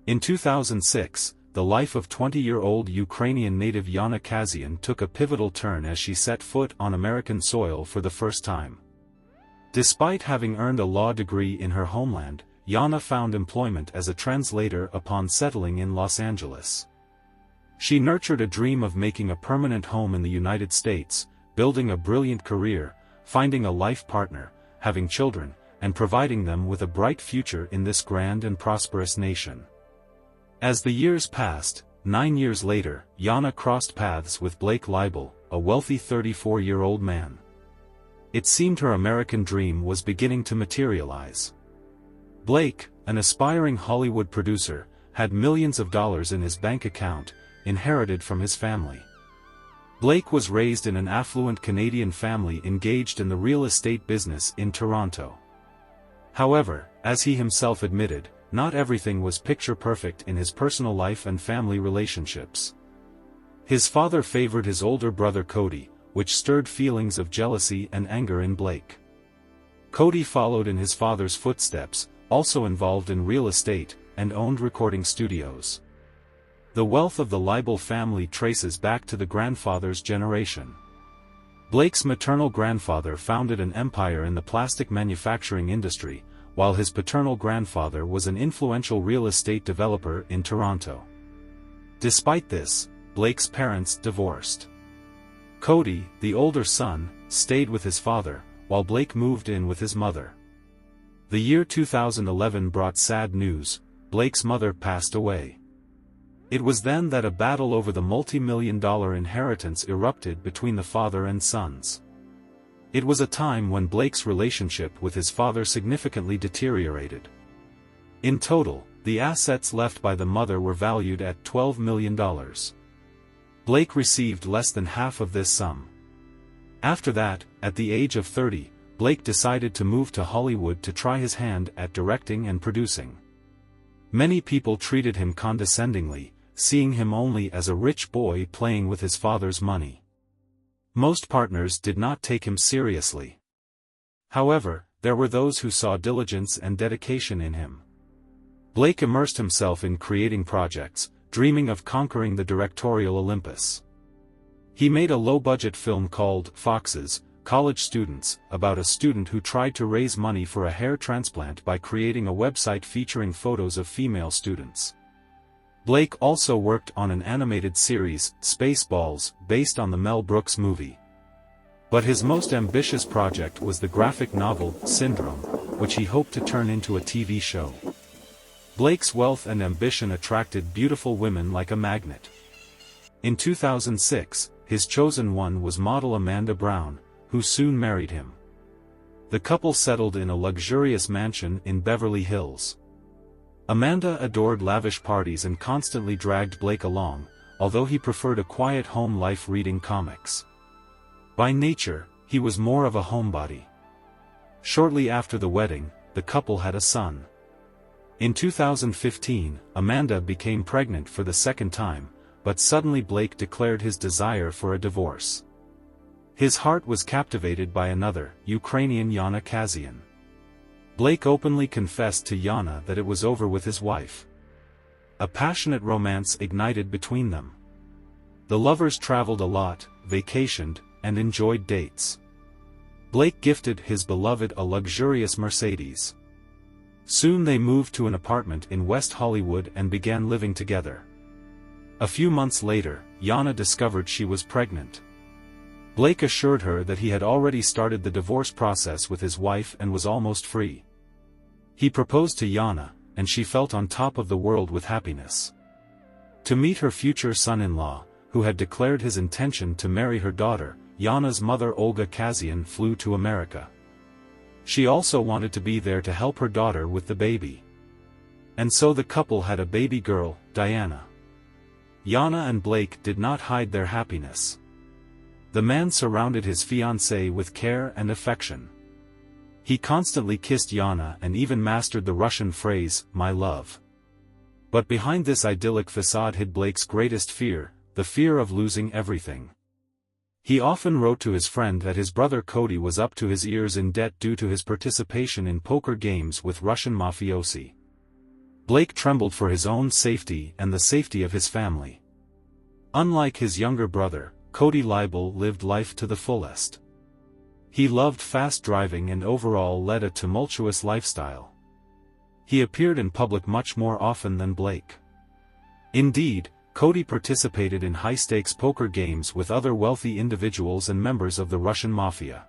In 2006, the life of 20-year-old Ukrainian native Yana Kasyan took a pivotal turn as she set foot on American soil for the first time. Despite having earned a law degree in her homeland, Yana found employment as a translator upon settling in Los Angeles. She nurtured a dream of making a permanent home in the United States, building a brilliant career, finding a life partner, having children, and providing them with a bright future in this grand and prosperous nation. As the years passed, 9 years later, Yana crossed paths with Blake Leibel, a wealthy 34-year-old man. It seemed her American dream was beginning to materialize. Blake, an aspiring Hollywood producer, had millions of dollars in his bank account, inherited from his family. Blake was raised in an affluent Canadian family engaged in the real estate business in Toronto. However, as he himself admitted, not everything was picture-perfect in his personal life and family relationships. His father favored his older brother Cody, which stirred feelings of jealousy and anger in Blake. Cody followed in his father's footsteps, also involved in real estate, and owned recording studios. The wealth of the Leibel family traces back to the grandfather's generation. Blake's maternal grandfather founded an empire in the plastic manufacturing industry, while his paternal grandfather was an influential real estate developer in Toronto. Despite this, Blake's parents divorced. Cody, the older son, stayed with his father, while Blake moved in with his mother. The year 2011 brought sad news: Blake's mother passed away. It was then that a battle over the multi-million-dollar inheritance erupted between the father and sons. It was a time when Blake's relationship with his father significantly deteriorated. In total, the assets left by the mother were valued at $12 million. Blake received less than half of this sum. After that, at the age of 30, Blake decided to move to Hollywood to try his hand at directing and producing. Many people treated him condescendingly, seeing him only as a rich boy playing with his father's money. Most partners did not take him seriously. However, there were those who saw diligence and dedication in him. Blake immersed himself in creating projects, dreaming of conquering the directorial Olympus. He made a low-budget film called Foxes, College Students, about a student who tried to raise money for a hair transplant by creating a website featuring photos of female students. Blake also worked on an animated series, Spaceballs, based on the Mel Brooks movie. But his most ambitious project was the graphic novel, Syndrome, which he hoped to turn into a TV show. Blake's wealth and ambition attracted beautiful women like a magnet. In 2006, his chosen one was model Amanda Brown, who soon married him. The couple settled in a luxurious mansion in Beverly Hills. Amanda adored lavish parties and constantly dragged Blake along, although he preferred a quiet home life reading comics. By nature, he was more of a homebody. Shortly after the wedding, the couple had a son. In 2015, Amanda became pregnant for the second time, but suddenly Blake declared his desire for a divorce. His heart was captivated by another, Ukrainian Yana Kasyan. Blake openly confessed to Yana that it was over with his wife. A passionate romance ignited between them. The lovers traveled a lot, vacationed, and enjoyed dates. Blake gifted his beloved a luxurious Mercedes. Soon they moved to an apartment in West Hollywood and began living together. A few months later, Yana discovered she was pregnant. Blake assured her that he had already started the divorce process with his wife and was almost free. He proposed to Yana, and she felt on top of the world with happiness. To meet her future son-in-law, who had declared his intention to marry her daughter, Yana's mother Olga Kasyan flew to America. She also wanted to be there to help her daughter with the baby. And so the couple had a baby girl, Diana. Yana and Blake did not hide their happiness. The man surrounded his fiancée with care and affection. He constantly kissed Yana and even mastered the Russian phrase, "my love." But behind this idyllic facade hid Blake's greatest fear, the fear of losing everything. He often wrote to his friend that his brother Cody was up to his ears in debt due to his participation in poker games with Russian mafiosi. Blake trembled for his own safety and the safety of his family. Unlike his younger brother, Cody Leibel lived life to the fullest. He loved fast driving and overall led a tumultuous lifestyle. He appeared in public much more often than Blake. Indeed, Cody participated in high-stakes poker games with other wealthy individuals and members of the Russian mafia.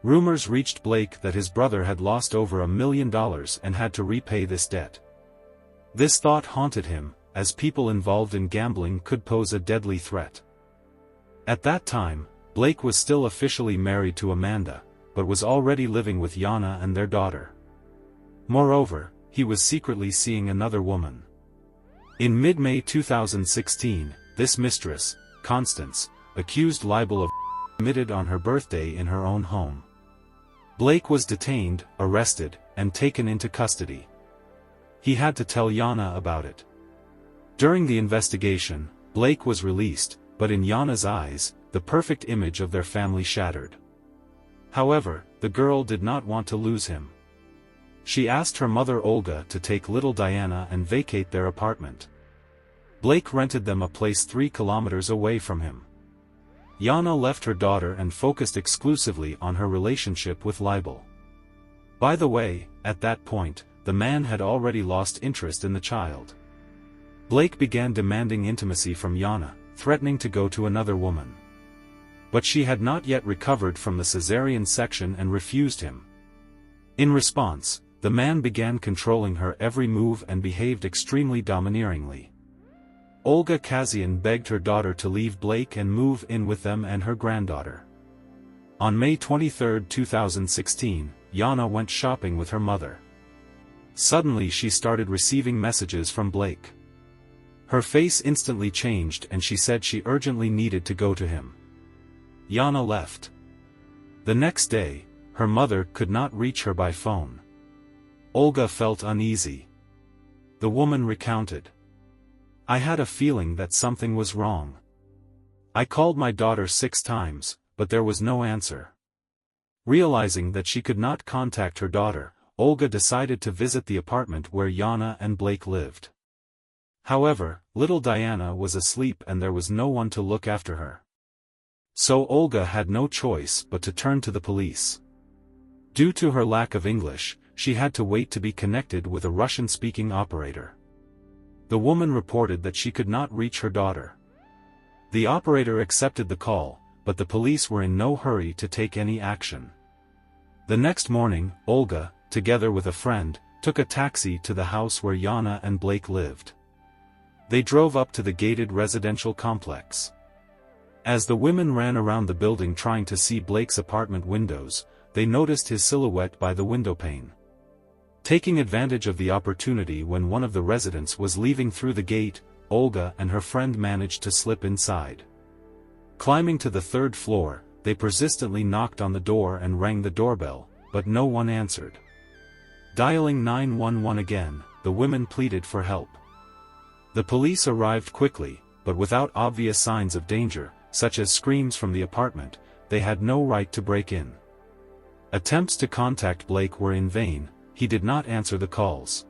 Rumors reached Blake that his brother had lost over $1 million and had to repay this debt. This thought haunted him, as people involved in gambling could pose a deadly threat. At that time, Blake was still officially married to Amanda, but was already living with Yana and their daughter. Moreover, he was secretly seeing another woman. In mid-May 2016, this mistress, Constance, accused Leibel of committed on her birthday in her own home. Blake was detained, arrested, and taken into custody. He had to tell Yana about it. During the investigation, Blake was released, but in Yana's eyes, the perfect image of their family shattered. However, the girl did not want to lose him. She asked her mother Olga to take little Diana and vacate their apartment. Blake rented them a place 3 kilometers away from him. Yana left her daughter and focused exclusively on her relationship with Leibel. By the way, at that point, the man had already lost interest in the child. Blake began demanding intimacy from Yana, threatening to go to another woman. But she had not yet recovered from the cesarean section and refused him. In response, the man began controlling her every move and behaved extremely domineeringly. Olga Kasyan begged her daughter to leave Blake and move in with them and her granddaughter. On May 23, 2016, Yana went shopping with her mother. Suddenly she started receiving messages from Blake. Her face instantly changed and she said she urgently needed to go to him. Yana left. The next day, her mother could not reach her by phone. Olga felt uneasy. The woman recounted. "I had a feeling that something was wrong. I called my daughter 6 times, but there was no answer." Realizing that she could not contact her daughter, Olga decided to visit the apartment where Yana and Blake lived. However, little Diana was asleep and there was no one to look after her. So Olga had no choice but to turn to the police. Due to her lack of English, she had to wait to be connected with a Russian-speaking operator. The woman reported that she could not reach her daughter. The operator accepted the call, but the police were in no hurry to take any action. The next morning, Olga, together with a friend, took a taxi to the house where Yana and Blake lived. They drove up to the gated residential complex. As the women ran around the building trying to see Blake's apartment windows, they noticed his silhouette by the windowpane. Taking advantage of the opportunity when one of the residents was leaving through the gate, Olga and her friend managed to slip inside. Climbing to the 3rd floor, they persistently knocked on the door and rang the doorbell, but no one answered. Dialing 911 again, the women pleaded for help. The police arrived quickly, but without obvious signs of danger, such as screams from the apartment. They had no right to break in. Attempts to contact Blake were in vain. He did not answer the calls.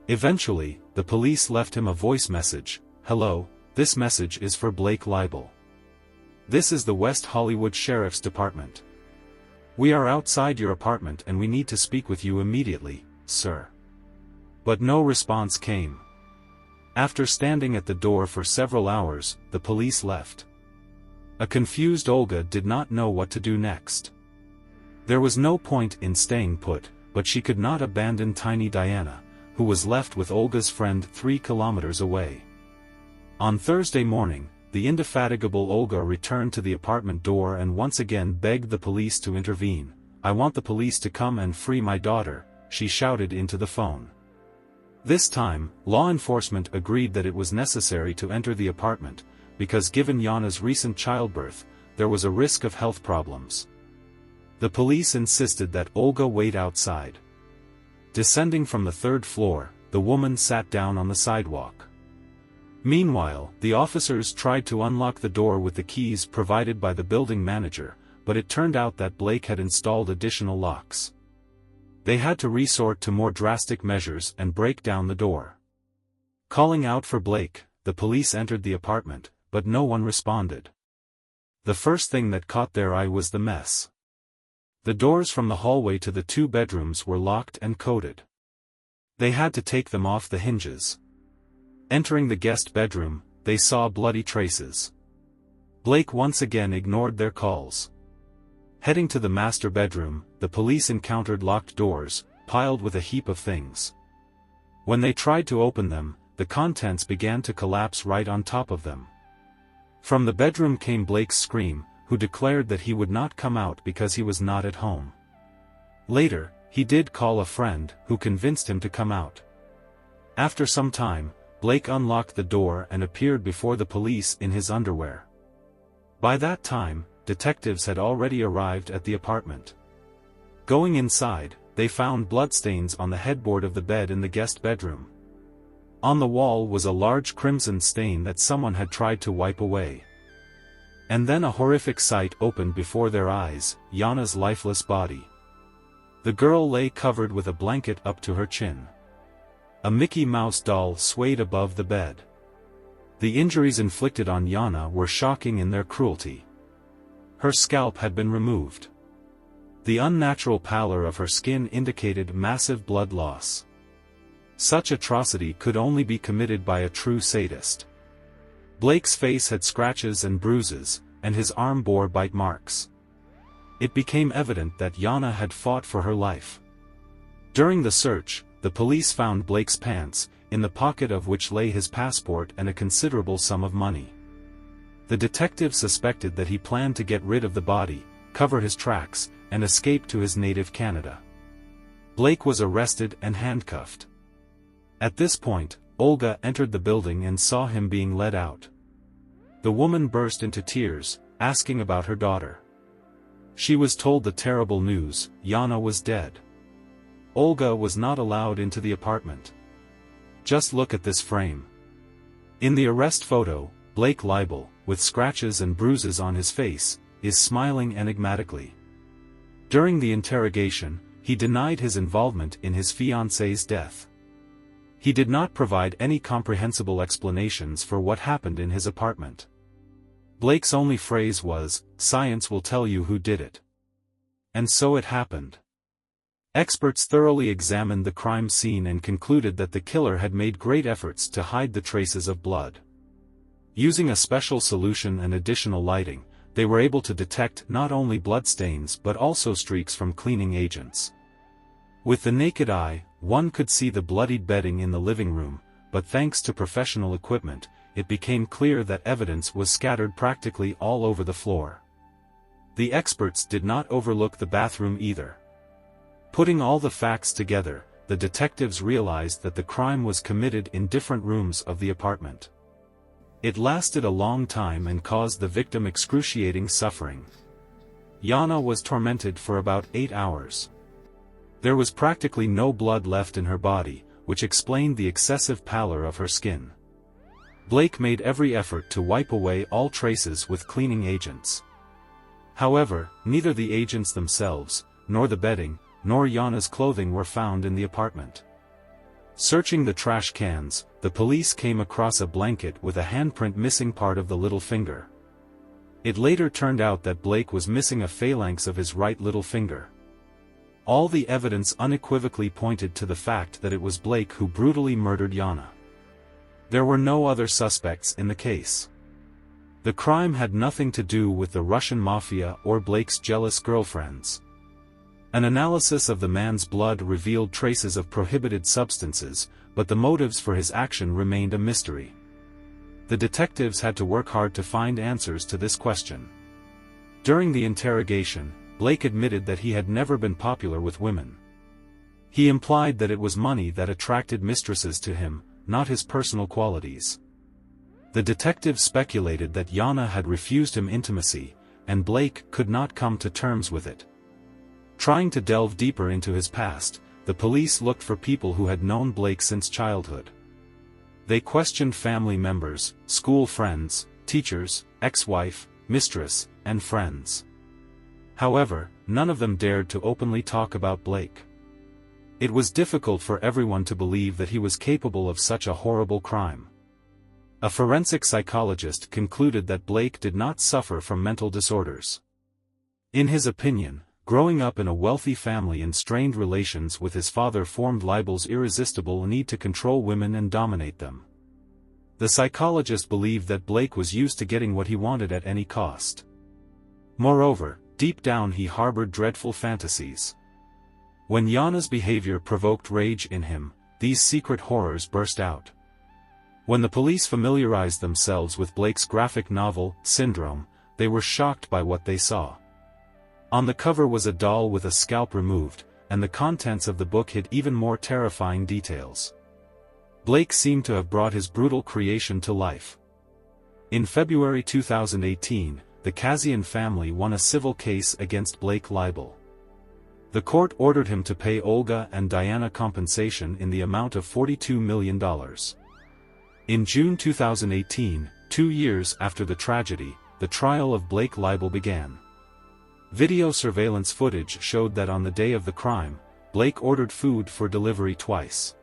Eventually, the police left him a voice message. "Hello, this message is for Blake Leibel. This is the West Hollywood Sheriff's Department. We are outside your apartment and we need to speak with you immediately, sir." But no response came. After standing at the door for several hours, the police left. A confused Olga did not know what to do next. There was no point in staying put, but she could not abandon tiny Diana, who was left with Olga's friend 3 kilometers away. On Thursday morning, the indefatigable Olga returned to the apartment door and once again begged the police to intervene. "I want the police to come and free my daughter," she shouted into the phone. This time, law enforcement agreed that it was necessary to enter the apartment, because given Yana's recent childbirth, there was a risk of health problems. The police insisted that Olga wait outside. Descending from the 3rd floor, the woman sat down on the sidewalk. Meanwhile, the officers tried to unlock the door with the keys provided by the building manager, but it turned out that Blake had installed additional locks. They had to resort to more drastic measures and break down the door. Calling out for Blake, the police entered the apartment, but no one responded. The first thing that caught their eye was the mess. The doors from the hallway to the 2 bedrooms were locked and coded. They had to take them off the hinges. Entering the guest bedroom, they saw bloody traces. Blake once again ignored their calls. Heading to the master bedroom, the police encountered locked doors, piled with a heap of things. When they tried to open them, the contents began to collapse right on top of them. From the bedroom came Blake's scream, who declared that he would not come out because he was not at home. Later, he did call a friend, who convinced him to come out. After some time, Blake unlocked the door and appeared before the police in his underwear. By that time, detectives had already arrived at the apartment. Going inside, they found bloodstains on the headboard of the bed in the guest bedroom. On the wall was a large crimson stain that someone had tried to wipe away. And then a horrific sight opened before their eyes, Yana's lifeless body. The girl lay covered with a blanket up to her chin. A Mickey Mouse doll swayed above the bed. The injuries inflicted on Yana were shocking in their cruelty. Her scalp had been removed. The unnatural pallor of her skin indicated massive blood loss. Such atrocity could only be committed by a true sadist. Blake's face had scratches and bruises, and his arm bore bite marks. It became evident that Yana had fought for her life. During the search, the police found Blake's pants, in the pocket of which lay his passport and a considerable sum of money. The detective suspected that he planned to get rid of the body, cover his tracks, and escape to his native Canada. Blake was arrested and handcuffed. At this point, Olga entered the building and saw him being led out. The woman burst into tears, asking about her daughter. She was told the terrible news: Yana was dead. Olga was not allowed into the apartment. Just look at this frame. In the arrest photo, Blake Leibel, with scratches and bruises on his face, is smiling enigmatically. During the interrogation, he denied his involvement in his fiancée's death. He did not provide any comprehensible explanations for what happened in his apartment. Blake's only phrase was, "Science will tell you who did it." And so it happened. Experts thoroughly examined the crime scene and concluded that the killer had made great efforts to hide the traces of blood. Using a special solution and additional lighting, they were able to detect not only bloodstains but also streaks from cleaning agents. With the naked eye, one could see the bloodied bedding in the living room, but thanks to professional equipment, it became clear that evidence was scattered practically all over the floor. The experts did not overlook the bathroom either. Putting all the facts together, the detectives realized that the crime was committed in different rooms of the apartment. It lasted a long time and caused the victim excruciating suffering. Yana was tormented for about 8 hours. There was practically no blood left in her body, which explained the excessive pallor of her skin. Blake made every effort to wipe away all traces with cleaning agents. However, neither the agents themselves, nor the bedding, nor Yana's clothing were found in the apartment. Searching the trash cans, the police came across a blanket with a handprint missing part of the little finger. It later turned out that Blake was missing a phalanx of his right little finger. All the evidence unequivocally pointed to the fact that it was Blake who brutally murdered Yana. There were no other suspects in the case. The crime had nothing to do with the Russian mafia or Blake's jealous girlfriends. An analysis of the man's blood revealed traces of prohibited substances, but the motives for his action remained a mystery. The detectives had to work hard to find answers to this question. During the interrogation, Blake admitted that he had never been popular with women. He implied that it was money that attracted mistresses to him, not his personal qualities. The detectives speculated that Yana had refused him intimacy, and Blake could not come to terms with it. Trying to delve deeper into his past, the police looked for people who had known Blake since childhood. They questioned family members, school friends, teachers, ex-wife, mistress, and friends. However, none of them dared to openly talk about Blake. It was difficult for everyone to believe that he was capable of such a horrible crime. A forensic psychologist concluded that Blake did not suffer from mental disorders. In his opinion, growing up in a wealthy family and strained relations with his father formed Leibel's irresistible need to control women and dominate them. The psychologist believed that Blake was used to getting what he wanted at any cost. Moreover, deep down he harbored dreadful fantasies. When Yana's behavior provoked rage in him, these secret horrors burst out. When the police familiarized themselves with Blake's graphic novel, Syndrome, they were shocked by what they saw. On the cover was a doll with a scalp removed, and the contents of the book hid even more terrifying details. Blake seemed to have brought his brutal creation to life. In February 2018, the Kasyan family won a civil case against Blake Leibel. The court ordered him to pay Olga and Yana compensation in the amount of $42 million. In June 2018, 2 years after the tragedy, the trial of Blake Leibel began. Video surveillance footage showed that on the day of the crime, Blake ordered food for delivery twice.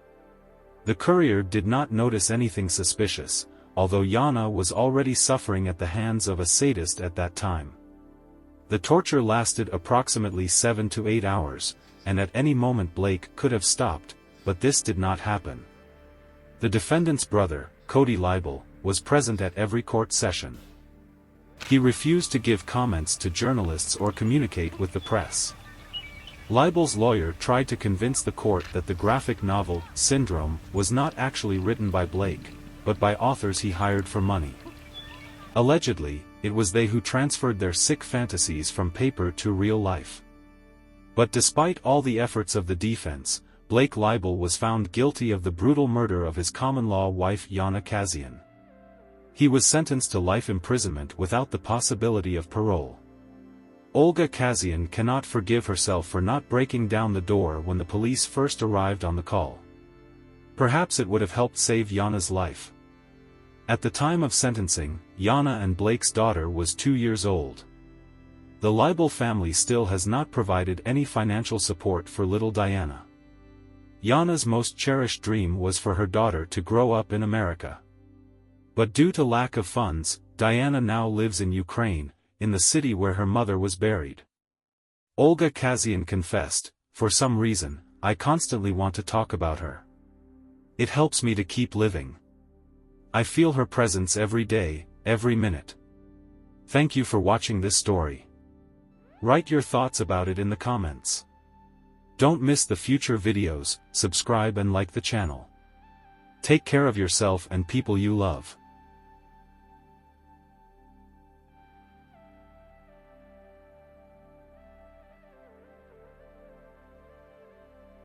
The courier did not notice anything suspicious, although Yana was already suffering at the hands of a sadist at that time. The torture lasted approximately 7 to 8 hours, and at any moment Blake could have stopped, but this did not happen. The defendant's brother, Cody Leibel, was present at every court session. He refused to give comments to journalists or communicate with the press. Leibel's lawyer tried to convince the court that the graphic novel, Syndrome, was not actually written by Blake, but by authors he hired for money. Allegedly, it was they who transferred their sick fantasies from paper to real life. But despite all the efforts of the defense, Blake Leibel was found guilty of the brutal murder of his common-law wife Yana Kasyan. He was sentenced to life imprisonment without the possibility of parole. Olga Kasyan cannot forgive herself for not breaking down the door when the police first arrived on the call. Perhaps it would have helped save Yana's life. At the time of sentencing, Yana and Blake's daughter was 2 years old. The Leibel family still has not provided any financial support for little Diana. Yana's most cherished dream was for her daughter to grow up in America. But due to lack of funds, Diana now lives in Ukraine, in the city where her mother was buried. Olga Kasyan confessed, "For some reason, I constantly want to talk about her. It helps me to keep living. I feel her presence every day, every minute." Thank you for watching this story. Write your thoughts about it in the comments. Don't miss the future videos, subscribe and like the channel. Take care of yourself and people you love.